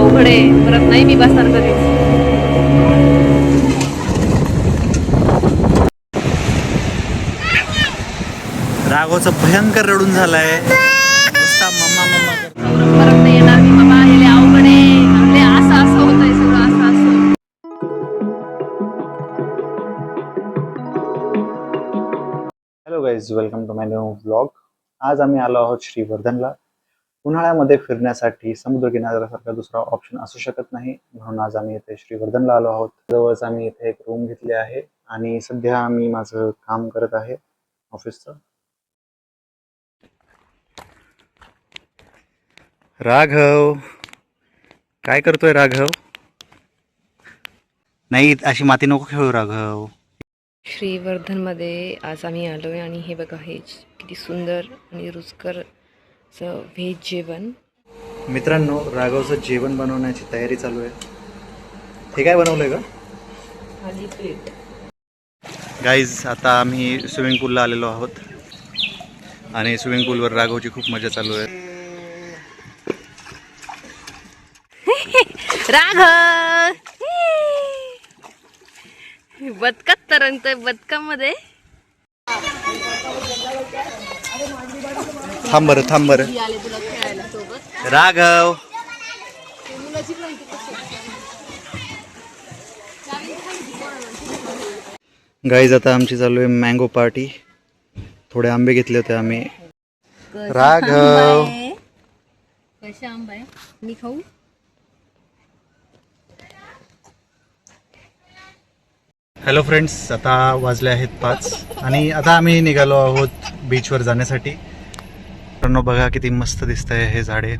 अवघड आहे, परत नाही मी बसणार कधीच. राघवचं भयंकर रडून झालाय, नुसता मम्मा मम्मा करतो. परत नाही येणार मी बाबा, हे लय अवघड आहे, लय असं होतंय सगळं असं. Hello guys, welcome to my new vlog. आज आम्ही आलो आहोत श्रीवर्धनला. उन्हाळ्यामध्ये फिरण्यासाठी समुद्र किनाऱ्यासारखा दुसरा ऑप्शन असू शकत नाही, म्हणून आज आम्ही इथे श्रीवर्धनला आलो आहोत. जवळच आम्ही इथे एक रूम घेतली आहे आणि सध्या आम्ही माझं काम करत आहे ऑफिसचं. राघव, काय करतोय राघव? नाही, अशी माती नको खेळू राघव. श्रीवर्धनमध्ये आज आम्ही आलोय आणि हे बघा, हे किती सुंदर आणि रुचकर असं व्हेज जेवण. मित्रांनो, राघवचं जेवण बनवण्याची तयारी चालू आहे. हे काय बनवलंय का? खाली प्लेट. गाईज, आता आम्ही स्विमिंग पूलला आलेलो आहोत आणि स्विमिंग पूलवर राघवची खूप मजा चालू आहे. राघव बदकात तरंगतोय, बदकामध्ये. थांब बरं राघव. गाईज, आता आमची चालू आहे मँगो पार्टी. थोडे आंबे घेतले होते आम्ही. राघव, कशा आंबा आहे, मी खाऊ? हॅलो फ्रेंड्स, आता वाजले आहेत 5 आणि आता आम्ही निघालो आहोत बीचवर जाण्यासाठी. मित्रांनो, बघा किती मस्त दिसतंय हे झाडे.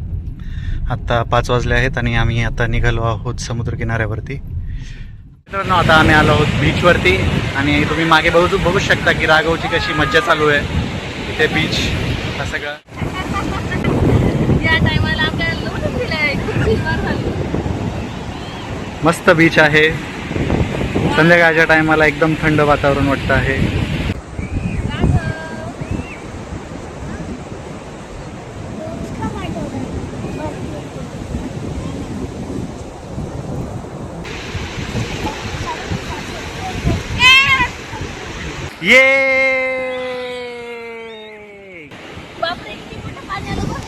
आत्ता 5 वाजले आहेत आणि आम्ही आता निघालो आहोत समुद्र किनाऱ्यावरती. मित्रांनो, आता आम्ही आलो आहोत बीचवरती आणि तुम्ही मागे बघू शकता की राघवची कशी मज्जा चालू आहे इथे. बीच हा सगळा या टायमाला आपल्याला लोटून दिलाय, खूप भीषण झाली. मस्त बीच आहे. संध्याकाळच्या टायमाला एकदम थंड वातावरण वाटतं आहे. ये बापरे, किती मोठं पाणी आलं बघ.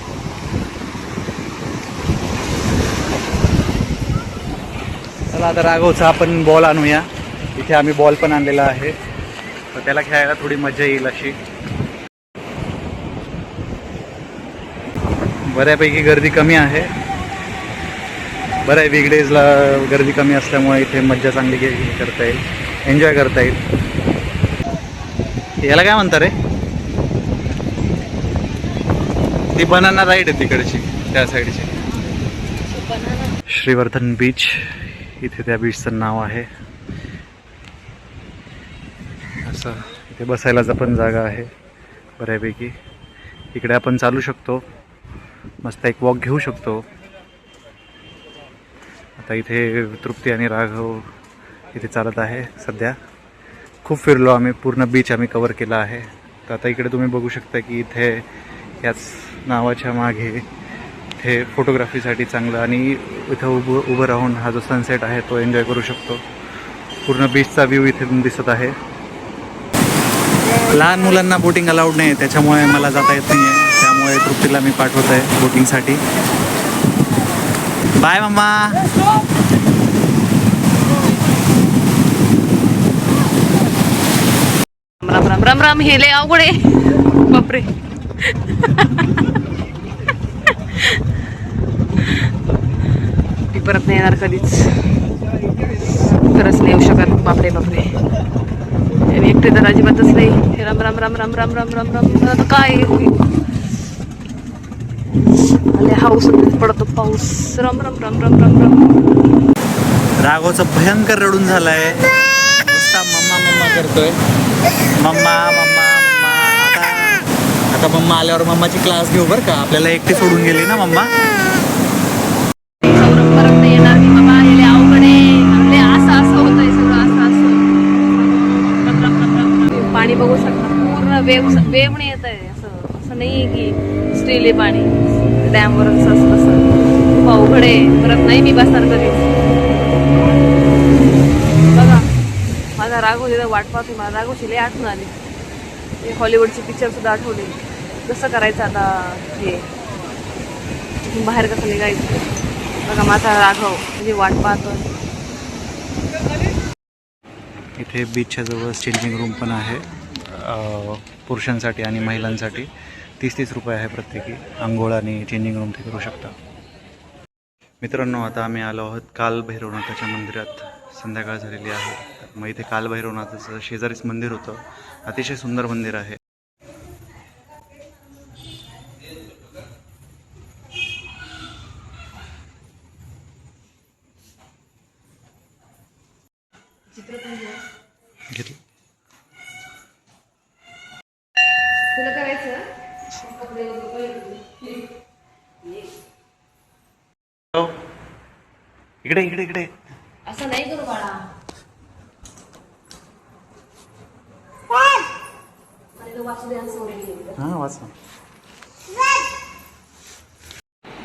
चला, आता राघवचा आपण बॉल आणूया. इथे आम्ही बॉल पण आणलेला आहे, तर त्याला खेळायला थोडी मजा येईल अशी. बऱ्यापैकी गर्दी कमी आहे. बरं आहे, वीकडेजला गर्दी कमी असल्यामुळे इथे मज्जा चांगली करता येईल, एन्जॉय करता येईल. याला काय म्हणता रे? ती बनाना राईड आहे तिकडची, त्या साईडची. श्रीवर्धन बीच, इथे त्या बीचचं नाव आहे. असं इथे बसायला पण जागा आहे बऱ्यापैकी. इकडे आपण चालू शकतो, मस्त एक वॉक घेऊ शकतो. आता इथे तृप्ती आणि राघव इथे चालत आहे सध्या. खूप फिरलो आम्ही, पूर्ण बीच आम्ही कवर केला आहे. तर आता इकडे तुम्ही बघू शकता की इथे याच नावाच्या मागे इथे फोटोग्राफीसाठी चांगलं आणि इथं उभं राहून हा जो सनसेट आहे तो एन्जॉय करू शकतो. पूर्ण बीचचा व्ह्यू इथे दिसत आहे. लहान मुलांना बोटिंग अलाउड नाही, त्याच्यामुळे मला जाता येत नाही आहे. त्यामुळे तृप्तीला मी पाठवत आहे बोटिंगसाठी. Bye mumma. राम राम राम राम. हे लय अवघड आहे, बापरे. ती परत नाही येणार कधीच, खरंच नाही येऊ शकत. बापरे बापरे, एकटे तर अजिबातच नाही. राम राम राम राम राम राम राम राम. आता काय आले, हाऊस पडतो पाऊस. राम राम राम राम राम राम. राघवचं भयंकर रडून झालाय, नुसता मम्मा मम्मा करतोय. Mumma mumma mumma. आता मम्मा आल्यावर मम्माची क्लास घेऊ बरं का. आपल्याला एकटी सोडून गेली ना मम्मा. परत नाही येणार मी बाबा, हे लय अवघड आहे, असं होतंय सगळं असं. पाणी बघू शकता, पूर्ण वेवणे येत आहे. असं नाही की स्टील आहे पाणी, डॅमवरच असं. खूप अवघड आहे. परत नाही मी बसणार कधीच. बघा माझा राघव तिथं वाट पाहतोय. मला राघवची लय आठवण आली. हे हॉलिवूडचे पिक्चर सुद्धा आठवले. कसं करायचं आता हे बाहेर कसं निघायचं. बघा माझा राघव म्हणजे वाट पाहतोय. इथे बीचच्या जवळ चेंजिंग रूम पण आहे पुरुषांसाठी आणि महिलांसाठी. 30-30 रुपये आहे प्रत्येकी. आंघोळ आणि चेंजिंग रूम ते करू शकता. मित्रांनो आता आम्ही आलो आहोत कालभैरवनाथाच्या मंदिरात. संध्याकाळ झालेली आहे. मग इथे कालभैरवनाथाचं शेजारीच मंदिर होतं. अतिशय सुंदर मंदिर आहे. घेतलं तुला करायचं इकडे इकडे इकडे असं नाही करू बाळा. हां वाचा.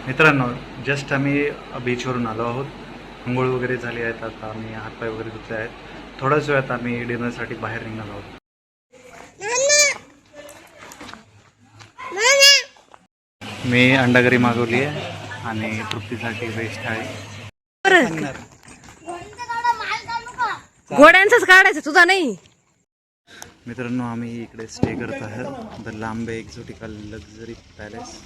मित्रांनो जस्ट आम्ही बीचवरून आलो आहोत. आंघोळ वगैरे झाली आहेत. आता आम्ही हातपाय वगैरे धुतले आहेत. थोड्याच वेळात आम्ही डिनरसाठी बाहेर निघणार आहोत. मी अंडाकरी मागवली आहे आणि तृप्तीसाठी वेस्ट आहे. घोड्यांचाच काढायचं तुझा नाही. मित्रांनो आम्ही इकडे स्टे करत आहोत द लांबे एक्झोटिकल लक्झरी पॅलेस.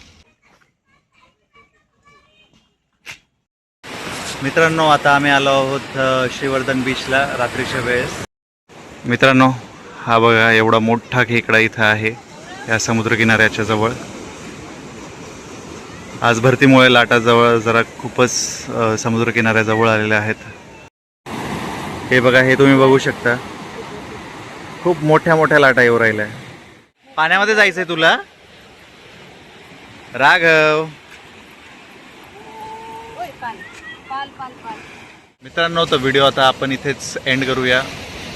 मित्रांनो आता आम्ही आलो आहोत श्रीवर्धन बीचला रात्रीच्या वेळेस. मित्रांनो हा बघा एवढा मोठा खेकडा इथं आहे या समुद्रकिनाऱ्याच्या जवळ. आज भरतीमुळे लाटा जवळ जरा खूपच समुद्रकिनाऱ्याजवळ आलेल्या आहेत. हे बघा हे तुम्ही बघू शकता. खूप मोठ्या मोठ्या लाटा येऊ राहिल्या. पाण्यामध्ये जायचंय तुला राघव. मित्रांनो तो व्हिडिओ आता आपण इथेच एंड करूया.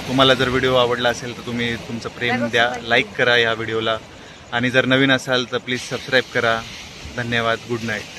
तुम्हाला जर व्हिडिओ आवडला असेल तर तुम्ही तुमचं प्रेम द्या. लाईक करा या व्हिडिओला आणि जर नवीन असाल तर प्लीज सबस्क्राईब करा. धन्यवाद. Good night.